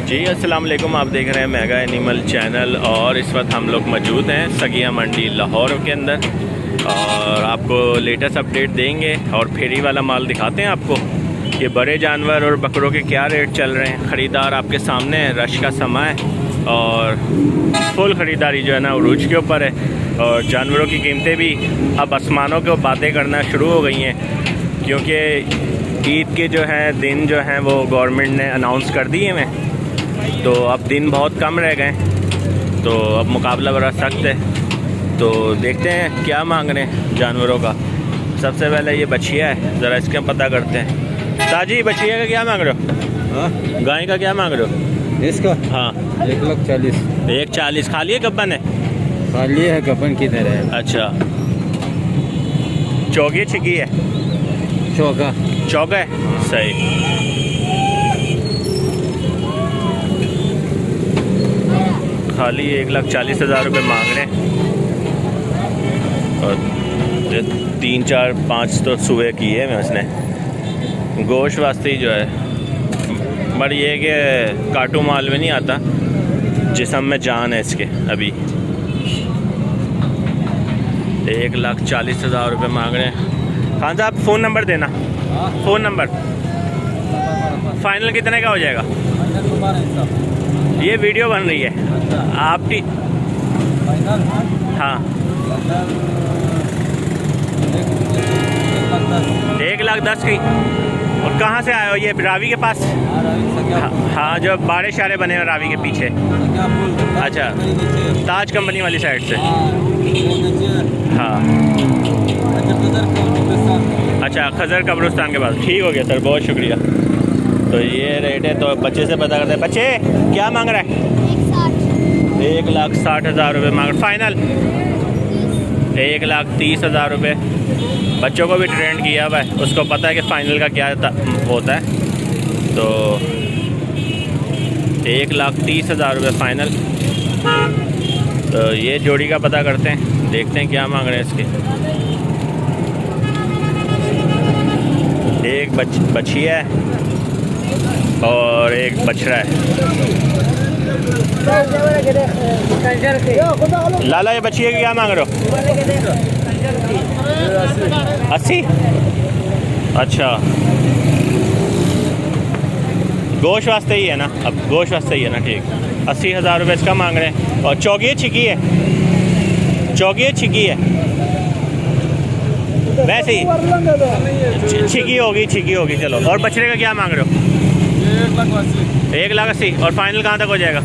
जी अस्सलाम वालेकुम, आप देख रहे हैं मेगा एनिमल चैनल और इस वक्त हम लोग मौजूद हैं सगिया मंडी लाहौर के अंदर और आपको लेटेस्ट अपडेट देंगे और फेरी वाला माल दिखाते हैं आपको कि बड़े जानवर और बकरों के क्या रेट चल रहे हैं। ख़रीदार आपके सामने है, रश का समय है और फुल ख़रीदारी जो है ना उरूज के ऊपर है और जानवरों की कीमतें भी अब आसमानों को बातें करना शुरू हो गई हैं क्योंकि ईद के जो है दिन जो हैं वो गवर्नमेंट ने अनाउंस कर दिए हैं, तो अब दिन बहुत कम रह गए, तो अब मुकाबला बड़ा सख्त है। तो देखते हैं क्या मांग रहे हैं जानवरों का। सबसे पहले ये बछिया है, ज़रा इसका पता करते हैं। ताजी बछिया का क्या मांग रहे हो? गाय का क्या मांग रहे हो? इसका हाँ 1,40,000। 1,40,000। खाली है गब्बन है? खाली है, गबन किधर है? अच्छा, चौकी छिकी है? चौका चौका है, सही। खाली 1,40,000 रुपये मांग रहे हैं और 3, 4, 5 तो सुबह किए हैं उसने गोश्त वास्ते ही जो है, बट ये कि काटू माल में नहीं आता, जिस्म में जान है इसके। अभी 1,40,000 रुपये मांग रहे हैं। खान साहब फ़ोन नंबर देना। फ़ोन नंबर फाइनल कितने का हो जाएगा? ये वीडियो बन रही है आपकी। हाँ 1,10,000 की। और कहाँ से आए हो? ये रावी के पास? हाँ जो बाड़े शारे बने हैं रावी के पीछे। अच्छा, ताज कंपनी वाली साइड से। हाँ अच्छा, खजर कब्रिस्तान के पास। ठीक हो गया सर, बहुत शुक्रिया। तो ये रेट है, तो बच्चे से पता करते हैं। बच्चे क्या मांग रहा है? 1,60,000 रुपये मांग रहा। फाइनल 1,30,000 रुपये। बच्चों को भी ट्रेंड किया हुआ है, उसको पता है कि फ़ाइनल का क्या होता है। तो 1,30,000 रुपये फ़ाइनल। तो ये जोड़ी का पता करते हैं, देखते हैं क्या मांग रहे हैं इसके। एक बछिया है और एक बछड़ा है। लाला ये बछिया की क्या मांग रहे हो? 80। अच्छा, गोश्त वास्ते ही है ना? अब गोश्त वास्ते ही है ना, ठीक। 80,000 रुपये इसका मांग रहे हैं। और चौकी छिकी है? चौकी छिकी है वैसे ही छिकी होगी। चलो, और बछड़े का क्या मांग रहे हो? 1,80,000। और फाइनल कहाँ तक हो जाएगा?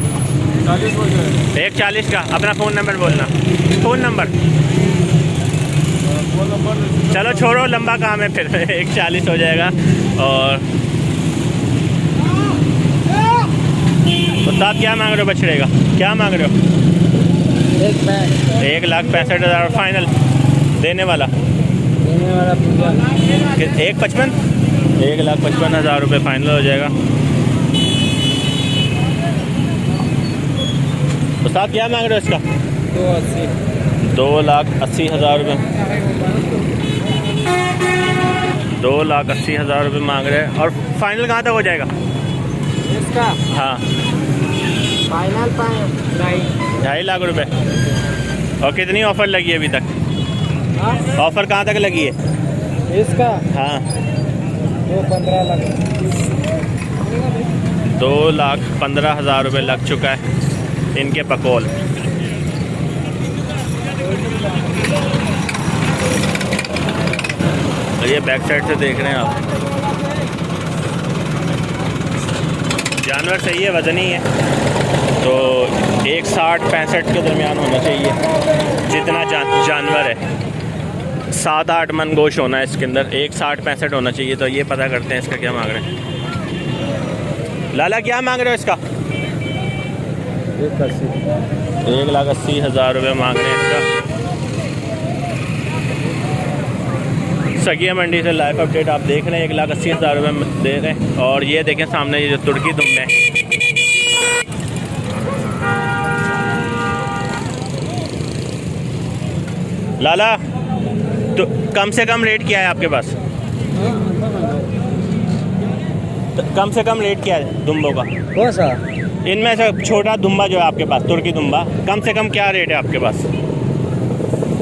1,40,000 का। अपना फ़ोन नंबर बोलना। फ़ोन नंबर चलो छोड़ो, लंबा काम है फिर। 1,40,000 हो जाएगा। और तो साहब क्या मांग रहे हो बछड़े का? क्या मांग रहे हो? 1,65,000 फाइनल देने वाला। 1,55,000। 1,55,000 रुपये फाइनल हो जाएगा। तो साहब क्या मांग रहे हो इसका? 2,80,000 रुपये। 2,80,000 रुपये मांग रहे हैं। और फाइनल कहाँ तक हो जाएगा इसका? हाँ फाइनल 2,50,000 रुपये। और कितनी ऑफ़र लगी है अभी तक? ऑफ़र कहाँ तक लगी है इसका? हाँ 2,15,000 रुपये लग चुका है इनके पकोल। और ये बैक साइड से देख रहे हैं आप, जानवर सही है, वज़नी है। तो 1,60-65 के दरमियान होना चाहिए जितना जानवर है। 7-8 मन गोश्त होना है इसके अंदर। 1,60-65 होना चाहिए। तो ये पता करते हैं इसका क्या मांग रहे हैं। लाला क्या मांग रहे हो इसका? 1,80,000 रुपये मांग रहे हैं इसका। सगिया मंडी से लाइव अपडेट आप देख रहे हैं। 1,80,000 रुपये दे रहे हैं। और ये देखें सामने ये जो तुर्की दुम है, लाला तो कम से कम रेट क्या है आपके पास? तो कम से कम रेट क्या है दुम्बों का? कौन सा? इनमें से छोटा दुम्बा जो है आपके पास, तुर्की दुम्बा, कम से कम क्या रेट है आपके पास?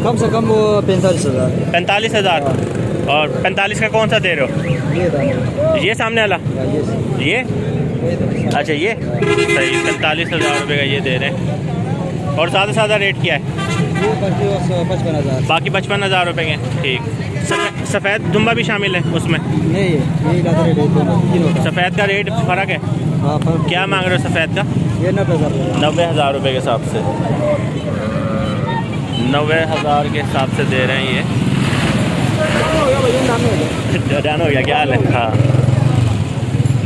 कम से कम वो 45,000। 45,000। और 45 का कौन सा दे रहे हो? ये सामने वाला, ये अच्छा ये सही, 45,000 रुपये का ये दे रहे हैं। और ज़्यादा से ज़्यादा रेट क्या है? ये बाकी 55,000। बाकी 55,000 रुपये के। ठीक। सफ़ेद दुम्बा भी शामिल है उसमें? नहीं, यही ज़्यादा रेट है तीनों का। सफ़ेद का रेट फ़र्क है? हाँ, फर्क। क्या मांग रहे हो सफ़ेद का? ये 90,000। 90,000 रुपये के हिसाब से, 90,000 के हिसाब से दे रहे हैं ये। डन हो गया, क्या हाल है? हाँ,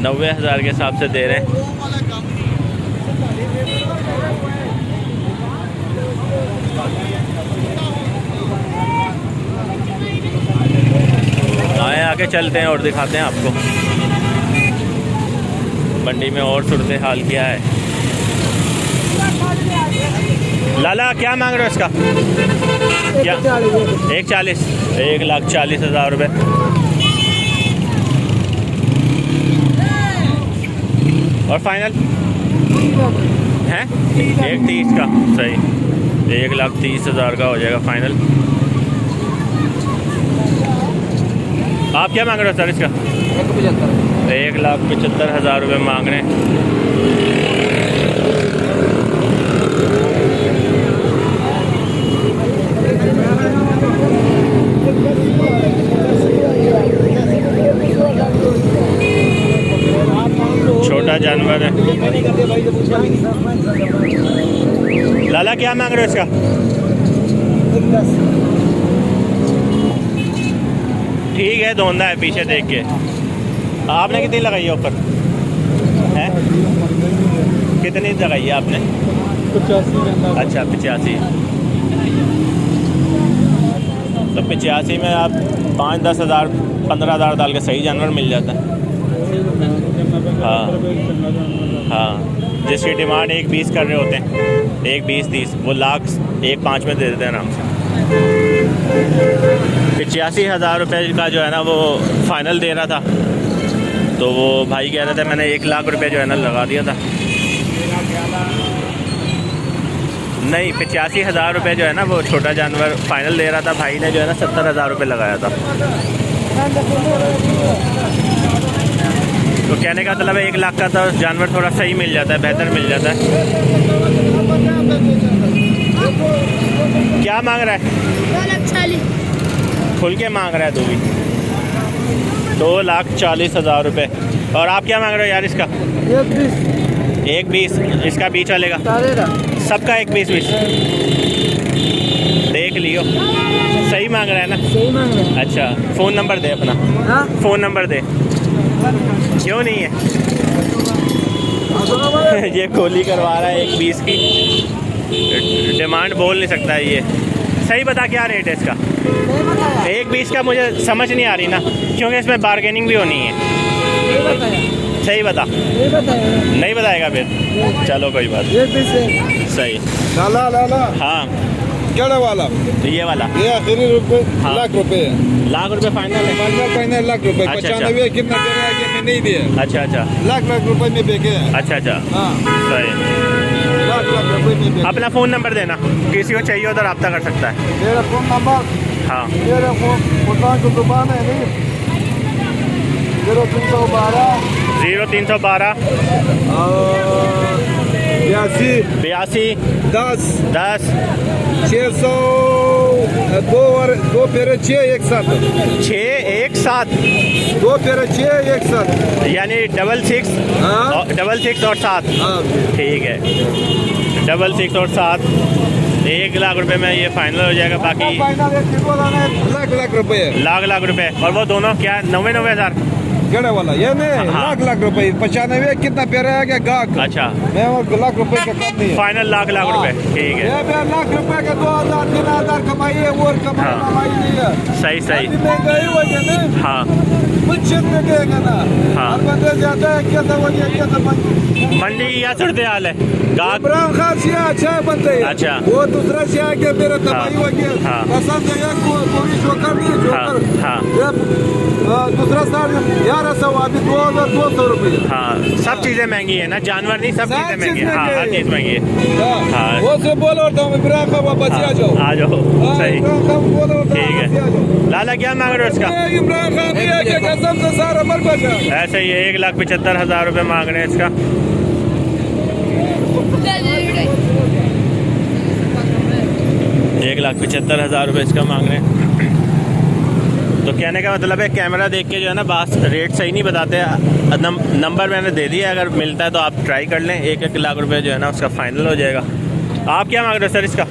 90,000 के हिसाब से दे रहे हैं। आए आगे चलते हैं और दिखाते हैं आपको मंडी में और सूरत हाल क्या है। लाला क्या मांग रहे हो इसका? क्या? 140, 1,40,000 रुपये। और फाइनल है 1,30 का, सही, 1,30,000 का हो जाएगा फाइनल। आप क्या मांग रहे हो सर इसका? 1,75,000 रुपये मांग रहे हैं। छोटा जानवर है। लाला क्या मांग रहे हो इसका? ठीक है, धोंदा है पीछे देख के। आपने कितनी लगाई है ऊपर? है कितनी लगाई है आपने? 85। अच्छा 85। तो 85 में आप 5-10 हज़ार 15,000 डाल के सही जानवर मिल जाता है। हाँ हाँ, जिसकी डिमांड 1,20 कर रहे होते हैं, 1,20-30, वो लाख 1,5 में दे देते हैं आराम से। 85,000 रुपये का जो है ना वो फाइनल दे रहा था, तो वो भाई कह रहे थे मैंने 1,00,000 रुपये जो है ना लगा दिया था। नहीं, 85,000 रुपये जो है ना वो छोटा जानवर फाइनल दे रहा था भाई ने, जो है ना 70,000 रुपये लगाया था। तो कहने का मतलब है 1,00,000 का तो जानवर थोड़ा सही मिल जाता है, बेहतर मिल जाता है। क्या मांग रहा है? 2,40,000 खुल के मांग रहा है तू भी। 2,40,000 रुपये। और आप क्या मांग रहे हो यार इसका? 1,20। इसका बीच चलेगा सबका 1,20 देख लियो। सही मांग रहा है ना? सही मांग रहे हैं। अच्छा, फ़ोन नंबर दे अपना। हाँ? फ़ोन नंबर दे। क्यों नहीं है? ये कोहली करवा रहा है 1,20 की। डिमांड बोल नहीं सकता ये। सही बता क्या रेट है इसका? 1,20 का मुझे समझ नहीं आ रही ना, क्योंकि इसमें बार्गेनिंग भी होनी है। सही बता। नहीं बताएगा फिर? चलो कोई बात। सही। लाला लाला हाँ, केड़ा वाला? ये वाला ये आखिरी रुपए हाँ। लाख रुपए है। लाख रुपए फाइनल है? फाइनल लाख रुपए। अच्छा, 95 कितना दे रहा है कि मैं नहीं दिया? अच्छा अच्छा लाख रुपए में बेचे हैं। अच्छा अच्छा, हाँ, सही। लाख रुपए में बेचे। अपना फ़ोन नंबर देना, किसी को चाहिए हो तो रब्ता कर सकता है। मेरा फोन नंबर, हाँ, मेरा फोन की दुकान है नहीं, 0312 0312 82 10 10 600 दो फेरे 6 एक साथ, 617, 2 फेरे 6 एक साथ, यानी 66 हाँ? 66 और 7। हाँ, ठीक है, 66 और 7, 1,00,000 रुपए में ये फाइनल हो जाएगा। बाकी लाख रुपए है। लाख रुपए। और वो दोनों क्या 90 हज़ार? केड़ा वाला? ये नहीं, हाँ। लाख रुपए। 95 कितना पे रहेगा गाहक? अच्छा, मैं वो लाख रुपए का कम नहीं है। फाइनल लाख रुपए। ठीक है, ये भी लाख रुपए का 2,000 3,000 कमाई है, और हाँ। कमाई नहीं है। सही सही। महंगाई वजह नहीं, हाँ कुछ क्षेत्र देगा ना। हाँ। हर बंदे जाता है, क्या वजह क्या मंडी की क्या सूरत हाल है? गाहक इमरान खान से अच्छा बनते हैं। अच्छा। वो दूसरा से आके मेरा कमाई हाँ। वजह हाँ। पसंद है, कोई जोकर नहीं, हाँ जोकर। हाँ ये दूसरा साल यहाँ 1100 अभी 2200 रुपये। हाँ सब चीज़ें महंगी है ना, जानवर नहीं, सब चीज़ें महंगी है। हाँ हर चीज़ महंगी है। हाँ। वो से बोलो तो इब्राहिम का वापस आ जाओ। आ जाओ सही बोलो ठीक है। लाला क्या मांग रहे हो इसका? इब्राहिम खान के कसम से सारा मर बचा। ऐसे ही 1,75,000 रुपये मांग रहे हैं इसका। 1,75,000 रुपये इसका मांग रहे हैं। तो कहने का मतलब है कैमरा देख के जो है ना बात रेट सही नहीं बताते। नंबर मैंने दे दिया, अगर मिलता है तो आप ट्राई कर लें। 1 लाख रुपये जो है ना उसका फाइनल हो जाएगा। आप क्या मांग रहे हो सर इसका?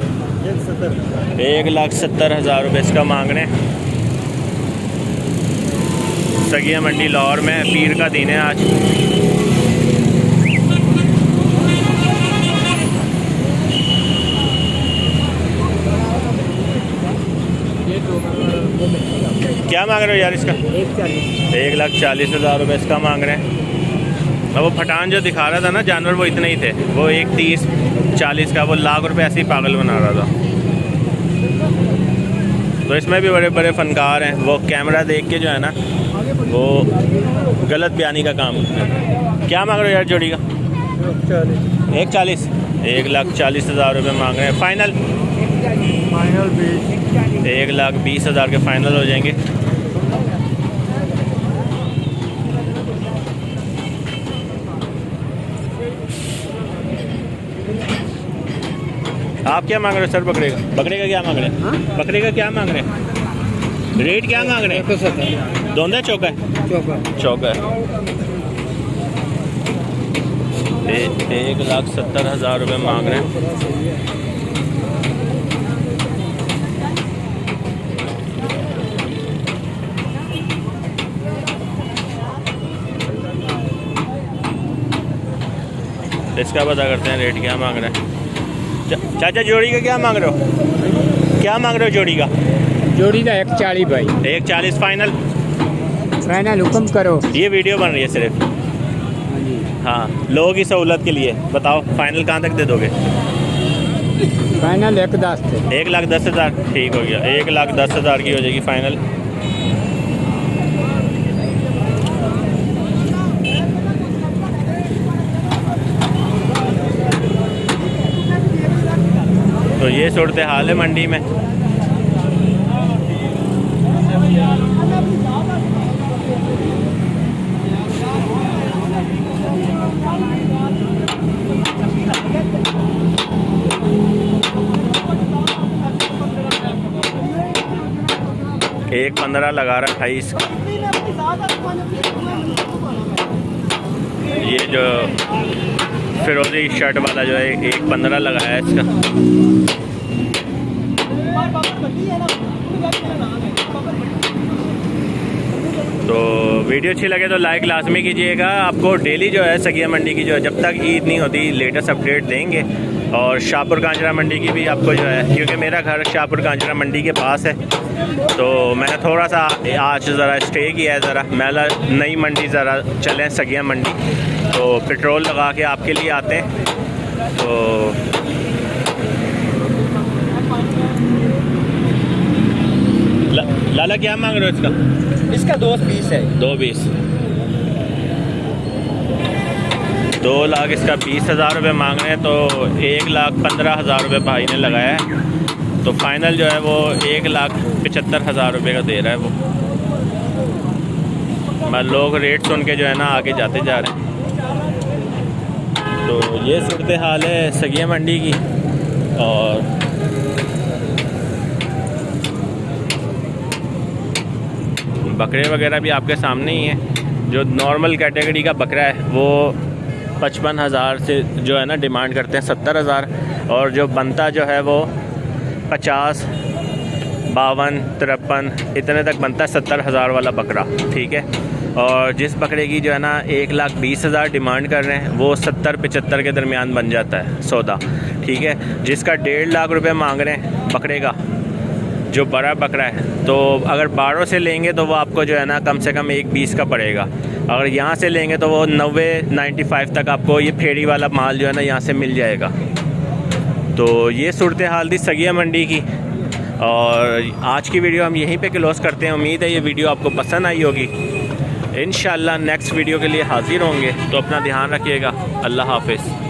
1,70,000 रुपये इसका मांग रहे हैं। सगिया मंडी लाहौर में पीर का दिन है आज। क्या मांग रहे हो यार इसका? 1,40,000 रुपये इसका मांग रहे हैं। अब वो फटान जो दिखा रहा था ना जानवर वो इतने ही थे, वो 1,30,40 का वो लाख रुपये ऐसे ही पागल बना रहा था। तो इसमें भी बड़े बड़े फनकार हैं, वो कैमरा देख के जो है ना वो गलत बयानी का काम करते हैं। क्या मांग रहे हो यार जोड़ी का? 1,40,000 1,40,000 रुपये मांग रहे हैं। फाइनल 1,20,000 के फाइनल हो जाएंगे। आप क्या मांग रहे हो सर बकरे का? बकरे का क्या मांग रहे हैं? बकरे का क्या मांग रहे हैं? रेट क्या मांग रहे हैं? दोंदा चौका है? चौका है। 1,70,000 रुपये मांग रहे हैं। इसका पता करते हैं रेट क्या मांग रहे हैं। चाचा जोड़ी का क्या मांग रहे हो? क्या मांग रहे हो जोड़ी का? जोड़ी का 1,40 भाई। 1,40 फाइनल हुक्म करो। ये वीडियो बन रही है सिर्फ। हाँ लोगों की सहूलत के लिए बताओ फाइनल कहाँ तक दे दोगे? फाइनल 1,10 थे। 1,10,000 ठीक हो गया। 1,10,000 की हो जाएगी फाइनल। तो ये सूरत हाल है मंडी में। एक 15 लगा रखा है इसका। ये जो फिरोजी शर्ट वाला जो है 1,15 लगाया है इसका। तो वीडियो अच्छी लगे तो लाइक लाजमी कीजिएगा। आपको डेली जो है सगिया मंडी की जो है जब तक ईद नहीं होती लेटेस्ट अपडेट देंगे। और शाहपुर कांजरा मंडी की भी आपको जो है, क्योंकि मेरा घर शाहपुर कांजरा मंडी के पास है, तो मैंने थोड़ा सा आज ज़रा स्टे किया है। ज़रा मैं नई मंडी ज़रा चलें सगिया मंडी, तो पेट्रोल लगा के आपके लिए आते हैं। तो लाला क्या मांग रहे हो इसका? इसका 2,20 है। 2,20 2,00,000 इसका 20,000 रुपये मांग रहे हैं। तो 1,15,000 रुपये भाई ने लगाया है। तो फाइनल जो है वो 1,75,000 रुपये का दे रहा है वो। मैं लोग रेट सुन के जो है ना आगे जाते जा रहे हैं। तो ये सूरत हाल है सगिया मंडी की। और बकरे वगैरह भी आपके सामने ही हैं। जो नॉर्मल कैटेगरी का बकरा है वो 55,000 से जो है ना डिमांड करते हैं 70,000। और जो बनता जो है वो 50, 52, 53 इतने तक बनता है 70,000 वाला बकरा। ठीक है। और जिस बकरे की जो है ना 1,20,000 डिमांड कर रहे हैं वो 70-75 के दरमियान बन जाता है सौदा। ठीक है। जिसका 1.5 लाख रुपये मांग रहे हैं बकरे का, जो बड़ा बकरा है, तो अगर बाड़ों से लेंगे तो वो आपको जो है ना कम से कम 1,20 का पड़ेगा। अगर यहाँ से लेंगे तो वो 90-95 तक आपको ये फेरी वाला माल जो है ना यहाँ से मिल जाएगा। तो ये सूरत हाल थी सगिया मंडी की। और आज की वीडियो हम यहीं पे क्लोज़ करते हैं। उम्मीद है ये वीडियो आपको पसंद आई होगी। इंशाल्लाह नेक्स्ट वीडियो के लिए हाजिर होंगे, तो अपना ध्यान रखिएगा। अल्लाह हाफिज़।